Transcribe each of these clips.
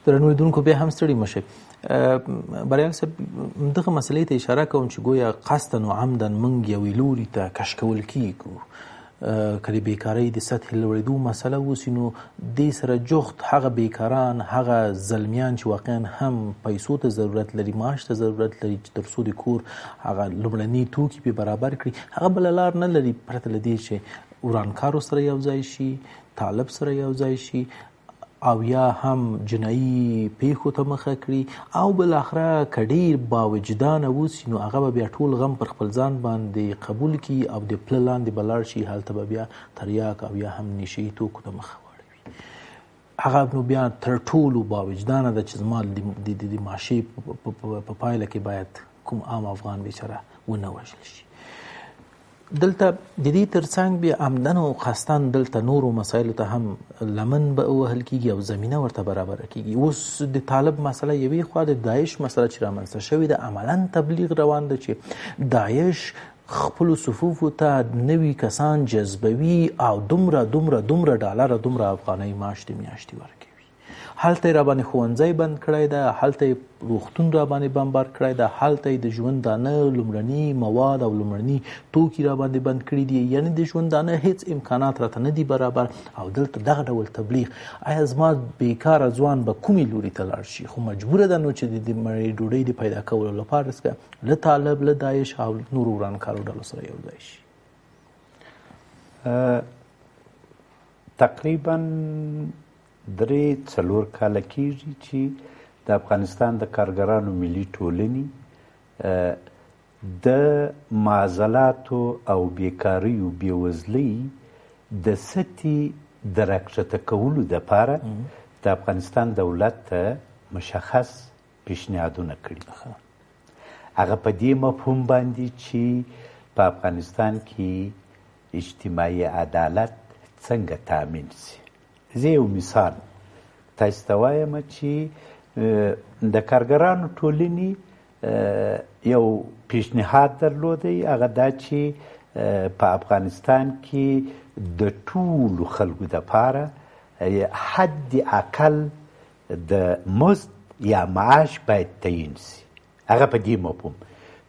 درنو لیدونکو بیا هم ستړي مه شئ. بریال صاحب دغه مسلې ته اشاره کوم چې گویا قصدا و عمدا موږ یوې لوري ته کش کول کیږو که د بیکارۍ د سطحې لوړېدو مسله اوسي نو دې سره جغت هغه بیکاران هغه زلمیان چې واقعا هم پیسو ته ضرورت لري معاش ته ضرورت لري چې تر څو د کور هغه لومړني توکي پې برابر کړي هغه بله لار نه لري پرته له دې چې ورانکارو سره یو ځای شي طالب سره یو ځای شي او یا هم جنایي پیښو ته مخه کړي او بالاخره که ډېر باوجدانه اوسي نو هغه به بیا ټول غم پر خپل ځان باندې قبول کړي او د پله لاندې به لاړ شي هلته به بیا تریاک او یا هم نشهیي توکو ته مخه واړوي هغه نو بیا تر ټولو باوجدانه ده چې زما د معاشې په پایله کې باید کوم عام افغان بیچاره ونه وژل شي. دلته د دې ترڅنګ بیا عمدن او قصدن دلته نورو مسایلو ته هم لمن به ووهل کېږي او زمینه ورته برابره کېږي. اوس د طالب مسله یوې خوا د داعش مسله چې رامنځته شوې ده عملا تبلیغ روان ده چې داعش خپلو صفوفو ته نوي کسان جذبوي او دومره ډالره دومره افغانۍ معاش د میاشتې ورکوي. هلته یې راباندې ښوونځی بند کړی ده هلته یې روغتون راباندې بمبار کړی ده هلته یې د ژوندانه لومړني مواد او لومړني توکي راباندې بند کړي دي یعنې د ژوندانه هیڅ امکانات راته نه دي برابر او دلته دغه ډول تبلیغ آیا زما بیکاره ځوان به کومې لوري ته لاړ شي خو مجبوره ده نو چې د مړۍ ډوډۍ د پیدا کولو لپاره څخه له طالب له داعش او نورو ورانکارو ډلو سره یو ځای شي. تقریبا 3-4 کاله کېږي چې د افغانستان د کارګرانو ملي ټولنې د معضلاتو او بیکاریو بېوزلۍ د سطحې د راکښته کولو دپاره د افغانستان دولت ته مشخص پیشنهادونه کړي. هغه په دې مفهوم باندې چې په افغانستان کې اجتماعي عدالت څنګه تامین شي. زه یو مثال تاسو ته وایم چې د کارګرانو ټولنې یو پیشنهاد درلودی هغه دا چې په افغانستان کې د ټولو خلکو دپاره حد اقل د مزد یا معاش باید تعیین شي. هغه په دې مفهوم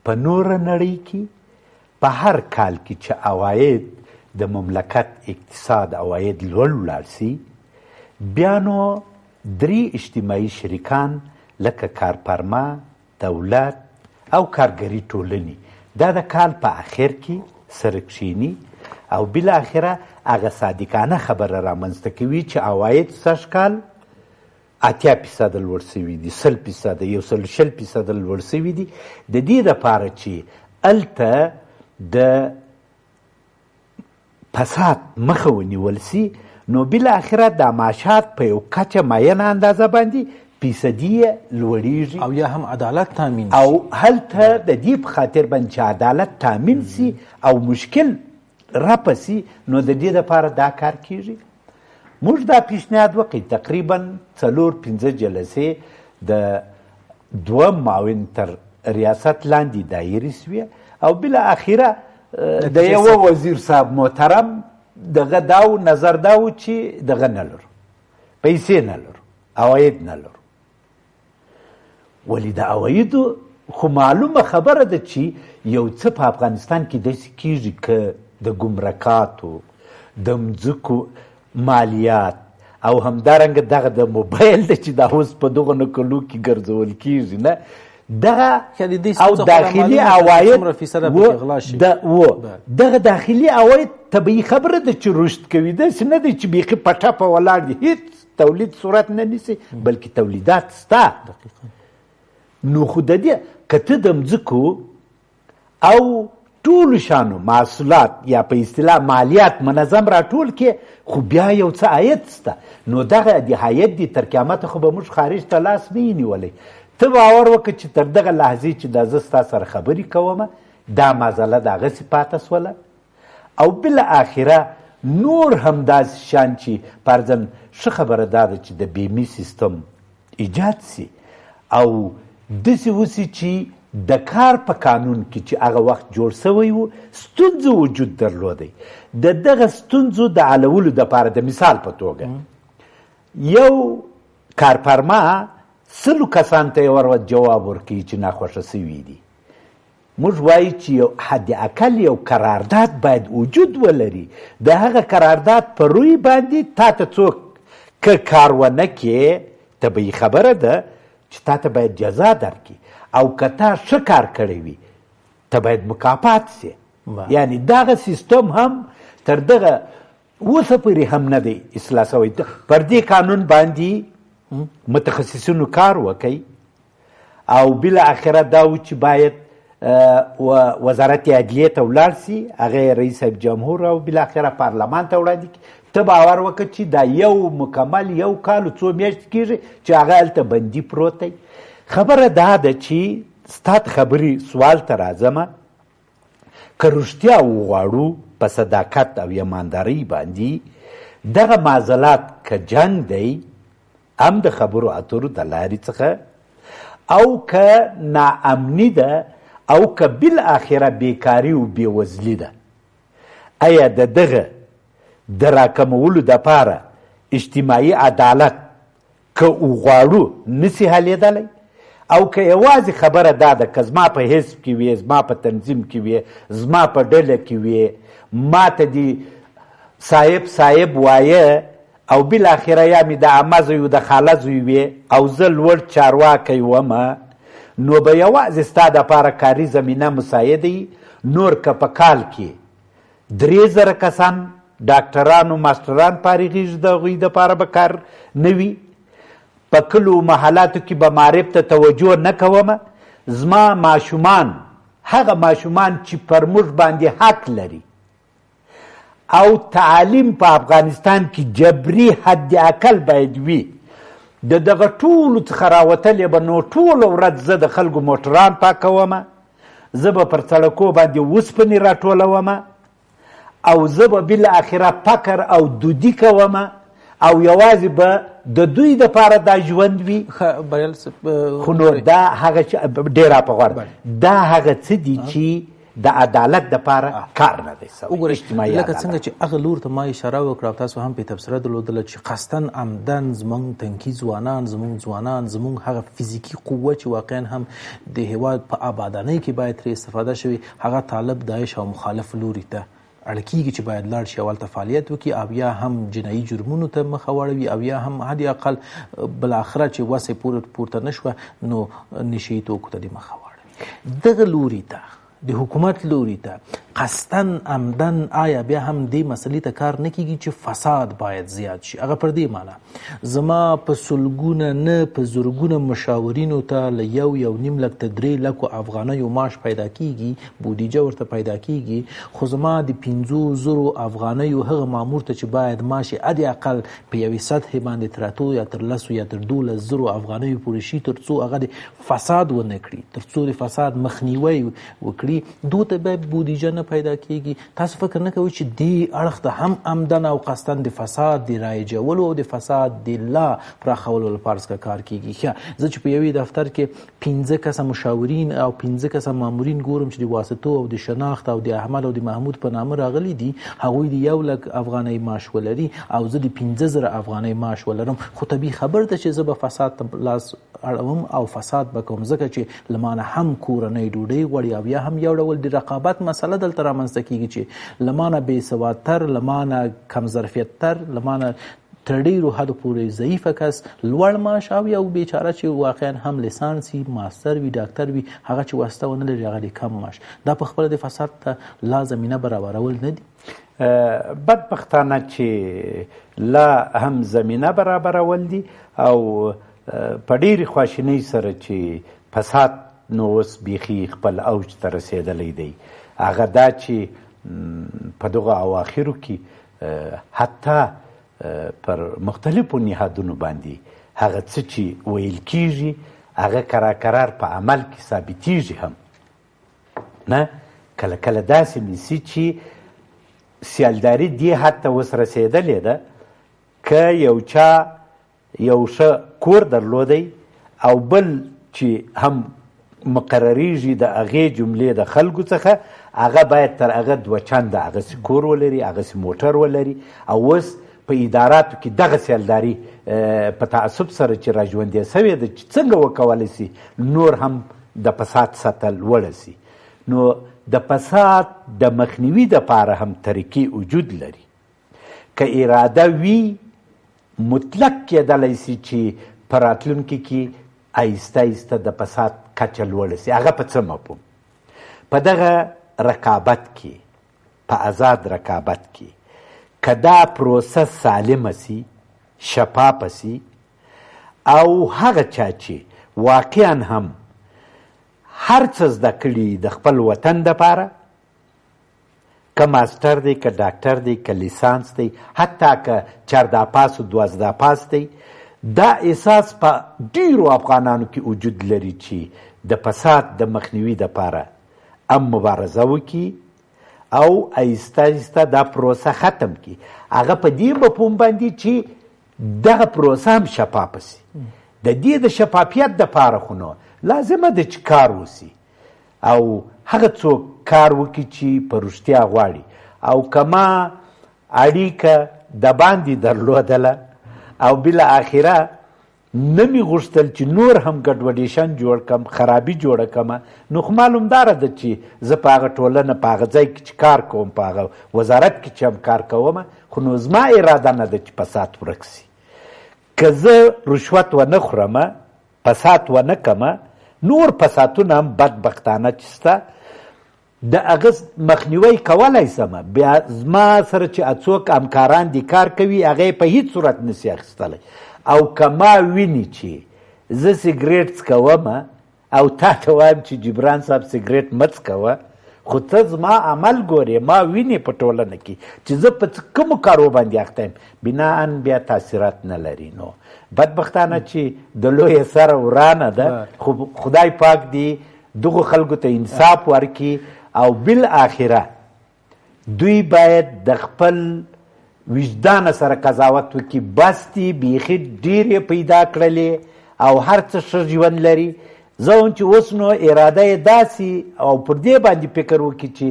په نوره نړۍ کې په هر کال کې چې عواید د مملکت اقتصاد عواید لوړ ولاړ شي بیا نو 3 اجتماعي شریکان لکه کارفرما دولت او کارګري ټولنې دا د کال په اخر کې سره کښیني او بالاخره هغه صادقانه خبره رامنځته کوي چې عواید سږ کال 80% لوړ شوي دي 100% 120% لوړ شوي دي د دې دپاره چې هلته د فساد مخه ونیول شي نو بالاخره د معاشات په یو کچه معینه اندازه باندې فیصدي لوړیږي او یا هم عدالت تامین او هلته د دې په خاطر باندې چې عدالت تامین شي او مشکل رفع شي نو د دې دپاره دا کار کیږي. موږ دا پیشنهاد وکړي تقریبا 4-5 جلسې د 2 معاون تر ریاست لاندې دایرې سوې او بالاخره د یو وزیر صاحب محترم دغه داو نظر داو چې دغه نه لرو پیسې نه لرو عواید نه لرو ولې د عوایدو خو معلومه خبره ده چې یو څه په افغانستان کې داسې کېږي که د ګمرکاتو د مځکو مالیات او همدارنګه دغه د موبایل ده چې دا اوس په دغه نکلو کې ګرځول کېږي نه دغه او داخلي عواید دغه داخلي عواید طبیعي خبره ده چې رشد کوي داسې نه دی چې بیخي په ټپه ولاړ دي هېڅ تولید صورت نه نیسي بلکې تولیدات سته نو خو د دې که ته د مځکو او ټولو شانو محصولات یا په اصطلاح مالیات منظم راټول کې خو بیا یو څه عاید سته نو دغه د عاید د تر قیامته خو به موږ خارج ته لاس نه یې نیولی ته باور وکړه چې تر دغه لحظې چې دا زه ستا سره خبرې کومه دا معضله د هغسې پاته سوله او بالاخره نور همداسې شیان چې فرضاً ښه خبره دا ده چې د بیمې سیستم ایجاد سي او داسې وسي چې د کار په قانون کې چې هغه وخت جوړ سوی و ستونزو وجود درلودی د دغه ستونزو د حلولو دپاره د مثال په توګه یو کارفرما 100 کسانو ته یې جواب ورکوي چې ناخوښه سوي دي. موږ وایو چې یو حد اقل یو قرارداد باید وجود ولري. د هغه قرارداد په روی باندې تا ته څوک که کار ونه کړې طبیعي خبره ده چې تا ته باید جزا درکړي، او که تا ښه کار کړی وي ته باید مکافات سي. یعنی دغه سیستم هم تر دغه اوسه پورې هم نه دی اصلاح شوی. پر دې قانون باندې متخصصینو کار وکړي او بالاخره دا و چې باید وزارت عدلیې ته ولاړ سي، هغه رئیس جمهور او بالاخره پارلمان ته وړاندې کړي. ته باور وکړه چې دا یو مکمل یو کال 2 میاشتې کېږي چې هغه هلته بندي پروت دی. خبره دا ده چې ستا د خبرې سوال ته راځمه، که رښتیا وغواړو په صداقت او ایماندارۍ باندې دغه معضلات که جنګ دی هم د خبرو اترو د لارې څخه، او که ناامني ده، او که بالاخره بیکاري او بېوزلي ده، آیا د دغه د راکمولو دپاره اجتماعي عدالت که وغواړو نسي حلېدلی؟ او که یوازې خبره دا ده که زما په حزب کې وي، زما په تنظیم کې وي، زما په ډله کې وي، ما ته دې صاحب وایه او بالاخره یا مې د عمه زوی و د خاله زوی وي او زه لوړ چارواکی ومه، نو به یوازې ستا دپاره کاري زمینه مساعده. نور که په کال کې 3000 کسان ډاکټران او ماسټران فارغېږي، د هغوی دپاره به کار نه وي. په کلو محلاتو کې به معرف ته توجه نه کومه. زما ماشومان، هغه ماشومان چې پر موږ باندې حق لري، او تعلیم په افغانستان کې جبري حد اقل باید وي، د دغه ټولو څخه راوتلې به نو ټوله ورځ زه د خلکو موټران پاکومه، زه به پر سړکو باندې اوسپنې راټولومه، او زه به بالاخره فقر او دودي کومه، او یوازې به د دوی دپاره دا ژوند وي. خو نو دا هغه ډېره په غوړ دا هغه څه دي چې د عدالت دپاره کار نه دی سوی. اجتماعي لکه څنګه چې هغه لور ته ما اشاره وکړه او تاسو هم پې تبصره درلودله چې قصدن عمدن زموږ تنکي ځوانان، زموږ هغه فزیکي قوه چې واقعا هم د هېواد په آبادانۍ کې باید ترې استفاده شوي، هغه طالب داعش او مخالف لوري ته اړه کېږي چې باید لاړ شي او هلته فعالیت وکړي، او یا هم جنایي جرمونو ته مخه واړوي، او یا هم حد اقل بالاخره چې وسې پورته نه شوه نو نشهیي توکو ته دې مخه واړوي. دغه لوري ته د حکومت لوري ته قصدن عمدن آیا بیا هم دې مسلې ته کار نه کیږي چې فساد باید زیات شي؟ هغه پر دې معنی زما په سلګونه نه په زرګونه مشاورینو ته له 1.5 لک ته 3 لکو افغانیو معاش پیدا کیږي، بودیجه ورته پیدا کیږي، خو زما د 500,000 افغانیو هغه مامور ته چې باید معاش حد اقل په یوې سطح باندې تر 8 یا تر 10 یا تر 12,000 افغانیو پورې شي، تر څو هغه د فساد ونه کړي، تر څو د فساد مخنیوی وکړي، دوی ته به بودیجه نه پیدا کیږي. تاسو فکر نه کوئ چې دې اړخ ته هم عمدن او قصدن د فساد د رایجولو او د فساد د لا پراخولو لپاره څخه کار کیږي؟ زه چې په یوې دفتر کې 15 کسه مشاورین او 15 کسه مامورین ګورم چې د واسطو او د شناخت او د احمد او د محمود په نامه راغلي دي، هغوی د 1 لک افغانۍ معاش ولري او زه د 15,000 افغانۍ معاش ولرم، خو طبیعي خبر ده چې زه به فساد ته لاس اړوم او فساد به کوم، ځکه چې له مانه هم کورنۍ ډوډۍ غواړي او یا هم یو ډول د رقابت مسله دلته رامنځته کیږي چې له مانه بې سوادتر، له مانه کم ظرفیتتر، له مانه تر ډېرو حدو پورې ضعیفه کس لوړ معاش او یو بیچاره چې واقعا هم لیسانس وي، ماستر وي، ډاکټر وي، هغه چې واسطه ونه لري هغه د کم معاش. دا په خپله د فساد ته لا زمینه برابرول نه دي؟ بدبختانه چې لا هم زمینه برابرول دي او په ډېرې خواشینۍ سره چې فساد نو اوس بیخي خپل اوج ته رسېدلی دی. هغه دا چې په دغه اواخرو کې حتی پر مختلفو نهادونو باندې هغه څه چې ویل کیږي هغه کرار په عمل کې ثابتیږي هم نه. کله کله داسې نیسي چې سیالداري دې حد ته اوس رسېدلې ده که یو چا یو ښه کور درلودی او بل چې هم مقرریږي د هغې جملې د خلکو څخه هغه باید تر هغه 2 چنده هغسې کور ولري، هغسې موټر ولري، او اوس په اداراتو کې دغه سیالداري په تعصب سره چې را ژوندې سوې ده چې څنګه وکولی سي نور هم د فساد سطح لوړه سي. نو د فساد د مخنیوي دپاره هم طریقې وجود لري. که اراده وي مطلق کېدلی سي چې په راتلونکي کې آهسته آهسته د فساد کچه لوړه سي. هغه په څه مفهوم؟ په دغه رقابت کې، په آزاد رقابت کې که دا پروسه سالمه سي، شفافه سي، او هغه چا چې واقعا هم هر څه زده کړي د خپل وطن دپاره، که ماستر دی، که ډاکټر دی، که لیسانس دی، حتی که چارداپاس و دوازداپاس دی، دا احساس په ډیرو افغانانو کې وجود لري چې د فساد د مخنیوي دپاره هم مبارزه وکړي او آهسته آهسته دا پروسه ختم کړي. هغه په دې مفهوم باندې چې دغه پروسه هم شفافه سي. د دې د شفافیت دپاره خو نو لازمه ده چې کار وسي او هغه څوک کار وکړي چې په رښتیا غواړي. او که ما اړیکه د باندې درلودله او بالاخره نه مې غوښتل چې نور هم ګډوډیشن جوړ کم، خرابي جوړه کمه، نو خو معلوم داره ده چې زه په هغه ټولنه په هغه ځای کې چې کار کوم، په هغه وزارت کې چې هم کار کوم، خو نو زما اراده نه ده چې فساد ورک سي. که زه رشوت ونه خورم، فساد ونه کمه، نور فسادونه هم بدبختانه چې سته د هغه مخنیوی کولی سمه. بیا زما سره چې څوک همکاران دي کار کوي، هغه په هیڅ صورت نسي اخیستلی. او که ما ویني چې زه سیګریټ څکوم او تا ته وایم چې جبران صاحب سیګریټ مه څکوه، خو ته زما عمل ګورې، ما وینې په ټولنه کې چې زه په کومو کارو باندې اخته یم، بناً بیا تاثیرات نه لري. نو بدبختانه چې د لویه سره ورانه ده، خو خدای پاک دی دغو خلکو ته انصاف ورکړي او بالاخره دوی باید د خپل وجدان سره قضاوت وکړي. بس دي بیخي ډېرې پیدا کړلې او هر څه ښه ژوند لري. زه هم چې اوس نو اراده یې داسې او پر دې باندې فکر وکړي چې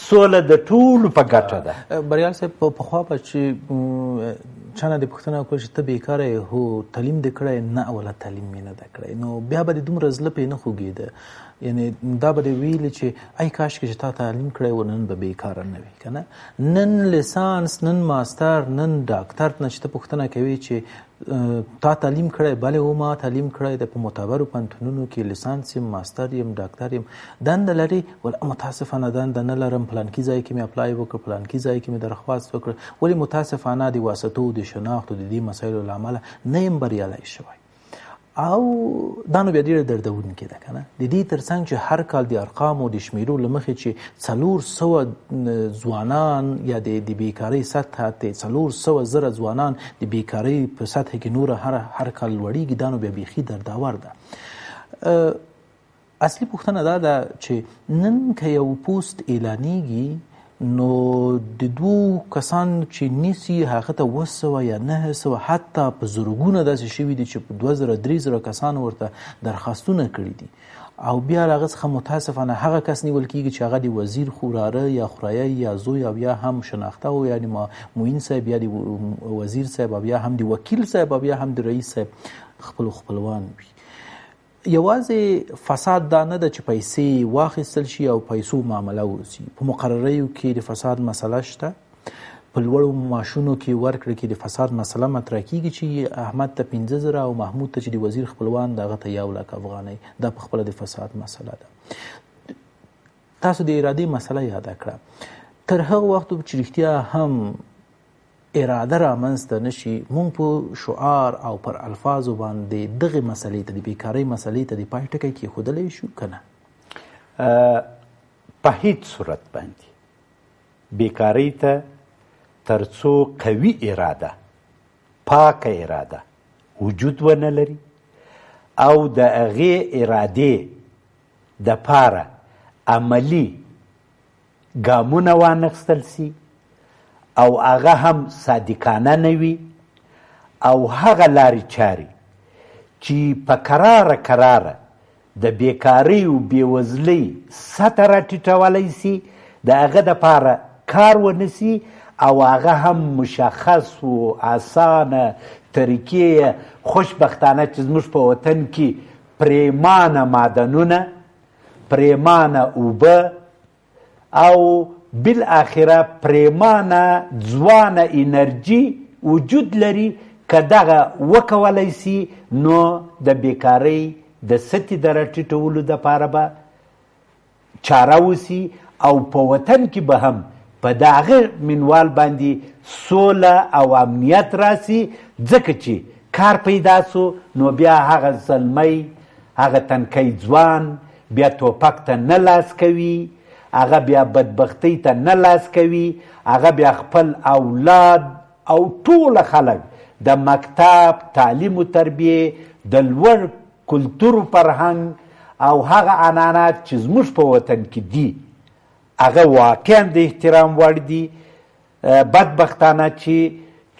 سوله د ټولو په ګټه ده. بریال صاحب پخوا به چې چا نه دې پوښتنه وکړه چې ته بېکاره یې، هو تعلیم دې کړی؟ نه، اوله تعلیم مې نه ده کړی. نو بیا به دې دومره زړه پرې نه خوږېده، یعنې دا به دې ویلې چې ای کاشکې چې تا تعلیم کړی و، نن به بېکاره نه وي که نه. نن لیسانس، نن ماستر، نن ډاکټر نه چې ته پوښتنه کوي چې تا تعلیم کړی؟ بلې و ما تعلیم کړی د په معتبرو پوهنتونونو کې لیسانس یم، ماستر یم، ډاکټر یم. دنده لري؟ ول متاسفانه دنده نه لرم، پلانکي ځای کې مې اپلای وکړ، پلانکي ځای کې مې درخواست وکړ، ولې متاسفانه د واسطو، د شناختو، د دې مسایلو له امله نه یم بریالی شوی. او دا نو بیا ډېره دردونکې ده که نه. د دې تر څنګ چې هر کال د ارقامو د شمیرو له مخې چې 400 ځوانان یا د بیکارۍ سطحه ته 400,000 ځوانان د بیکارۍ په سطحه کې نوره هر کال لوړېږي، دا نو بیا بیخي دردآور ده. اصلي پوښتنه دا ده چې نن که یو پوسټ اعلانېږي نو د دوو کسانو چې نیسي هغه ته 200 یا 900 حتی په زرګونه داسې شوي دي چې په 2000-3000 کسانو ورته درخواستونه کړي دي، او بیا له هغه څخه متاسفانه هغه کس نیول کېږي چې هغه د وزیر خوراره یا خورایه یا زوی او یا هم شناخته و، یعنې معین صاحب یا د وزیر صاحب او یا هم د وکیل صاحب او یا هم د رئیس صاحب خپلوان وي. یوازې فساد دا نه ده چې پیسې واخیستل شي او پیسو معامله وسي. په مقرریو کې د فساد مسله شته، په لوړو معاشونو کې ورکړه کې د فساد مسله مطرح کېږي چې احمد ته 15,000 او محمود ته چې د وزیر خپلوان دغه ته 1,00,000 افغانۍ، دا په خپله د فساد مسله ده. تاسو د ارادې مسله یاده کړه. تر هغه وخته چې رښتیا هم اراده رامنځته نشي، مونږ په شعار او پر الفاظو باندې دغه مسلې ته، د بیکارۍ مسلې ته د پای ټکی کېښودلی شو که نه؟ په هیڅ صورت باندې بیکارۍ ته تر څو قوي اراده، پاکه اراده وجود ونه لري او د هغې ارادې دپاره عملي ګامونه وانخیستل سي او هغه هم صادقانه نه وي، او هغه لارې چارې چې په کراره د بیکارۍ او بېوزلۍ سطح راټیټولی سي، د هغه دپاره کار ونه سي او هغه هم مشخص و اسانه طریقې خوشبختانه چې زموږ په وطن کې پریمانه معدنونه، پریمانه اوبه او بالاخره پریمانه ځوانه انرژي وجود لري. که دغه وکولی سي نو د بیکارۍ د سطحې د راټیټولو دپاره به چاره وسي او په وطن کې به هم په د هغه منوال باندې سوله او امنیت راسي، ځکه چې کار پیدا سو نو بیا هغه زلمی، هغه تنکی ځوان بیا توپک ته نه لاس کوي، هغه بیا بدبختی ته نه لاس کوي، هغه بیا خپل اولاد او ټول خلک د مکتب، تعلیم و تربیه، د لوړ کلتور و فرهنګ او هغه عنعنات چې زموږ په وطن کې دي هغه واقعا د احترام وړ دي. بدبختانه چې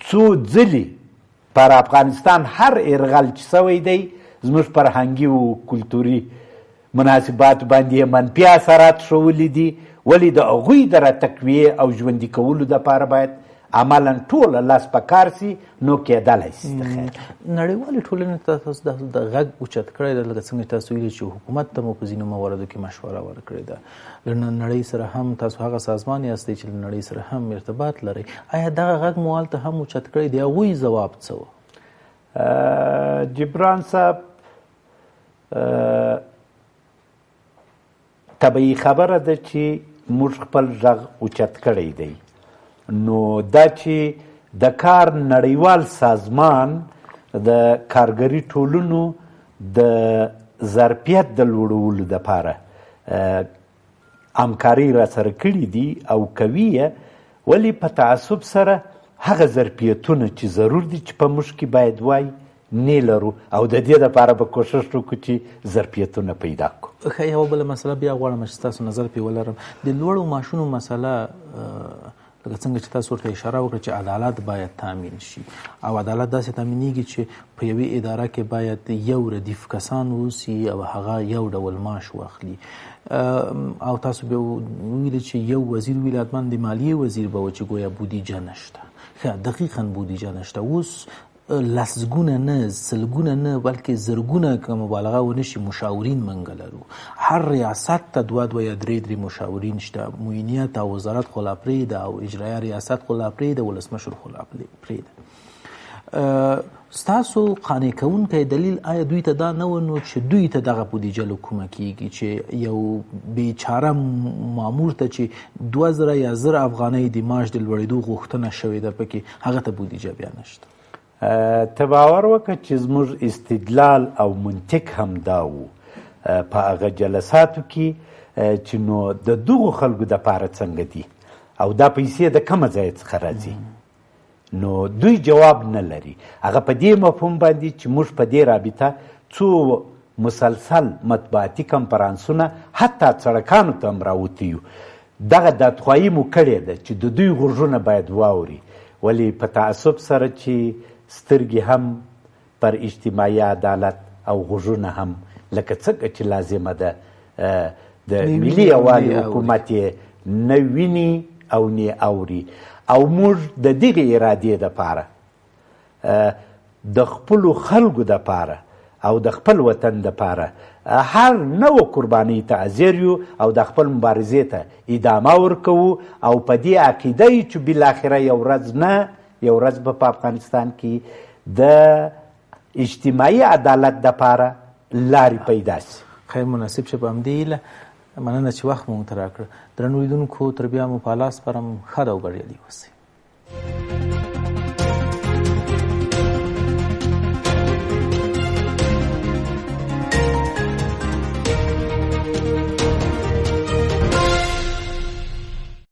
څو ځلې پر افغانستان هر ارغل چې سوی دی زموږ فرهنګي و کلتوري مناسبات باندې منفي اثرات ښولي دي، ولې د هغوی د راتقویې او ژوندي کولو دپاره باید عملا ټوله لاس په کار سي، نو کېدلی سي. نړیوالې ټولنې ته تاسو د غږ اوچت کړی ده، لکه څنګه تاسو ویلي چې حکومت ته مو په ځینو مواردو کې مشوره ورکړې ده. له نړۍ سره هم تاسو هغه سازمان یاستئ چې له نړۍ سره هم ارتباط لرئ. آیا دغه غږ مو هلته هم اوچت کړی دی؟ هغوی ځواب څه و؟ جبران صاحب، طبیعي خبره ده چې موږ خپل غږ اوچت کړی دی. نو دا چې د کار نړیوال سازمان د کارګري ټولنو د ظرفیت د لوړولو دپاره همکاري را سره کړي دي او کوي یې، ولې په تعصب سره هغه ظرفیتونه چې ضرور دي چې په موږ کې باید وای نه لرو، او د دې دپاره به کوشش وکړو چې ظرفیتونه پیدا کړو. ښه، یوه بله مسله بیا غواړم چې تاسو نظر پرې ولرم. د لوړو معاشونو مسله، لکه څنګه چې تاسو ورته اشاره وکړه چې عدالت باید تامین شي، او عدالت داسې تامینېږي چې په یوې اداره کې باید یو ردیف کسان اوسي او هغه یو ډول معاش واخلي. او تاسو بیا ویلي چې یو وزیر ویلي حتما د مالیې وزیر به و چې ګویا بودیجه نشته. ښه، دقیقا بودیجه نشته. اوس لسګونه نه، سلګونه نه، بلکې زرګونه که مبالغه ونه شي مشاورین موږ لرو. هر ریاست ته دوه یا درې مشاورین شته. معینیت او وزارت خو لا پرېږده، او اجرایه ریاست خو لا پرېږده، ولسمشر خو لا پرېږده. ستاسو قانع کوونکی دلیل آیا دوی ته دا نه و نو چې دوی ته دغه بودیجه له کومه کېږي چې یو بیچاره مامور ته چې 2000 یا 1000 افغانۍ د معاش د لوړېدو غوښتنه شوې ده پکې، هغه ته بودیجه بیا نشته؟ ته باور وکړه چې زموږ استدلال او منطق هم دا و په هغه جلساتو کې چې نو د دغو خلکو دپاره څنګه دي او دا پیسې د کومه ځای څخه راځي. نو دوی جواب نه لري. هغه په دې مفهوم باندې چې موږ په دې رابطه څو مسلسل مطبوعاتي کنفرانسونه حتی سړکانو ته هم راوتي یو، دغه دادخواهي مو کړې ده چې د دوی غوږونه باید واوري، ولې په تعصب سره چې سترګې هم پر اجتماعي عدالت او غوږونه هم لکه څنګه چې لازمه ده د ملي یووالي حکومت یې نه ویني او نه اوري. او موږ د دغې ارادې دپاره د خپلو خلکو دپاره او د خپل وطن دپاره هر نوع قربانۍ ته حاضر یو او د خپل مبارزې ته ادامه ورکوو، او په دې عقیده یو چې بالاخره یو ورځ نه یو ورځ به په افغانستان کې د اجتماعي عدالت دپاره لارې پیدا شي. خیر، مناسب شه. په همدې هیله مننه چې وخت مو ته راکړه. درنو لیدونکو، تر بیا مو په الله سپارم. ښه ده او بریالي اوسئ.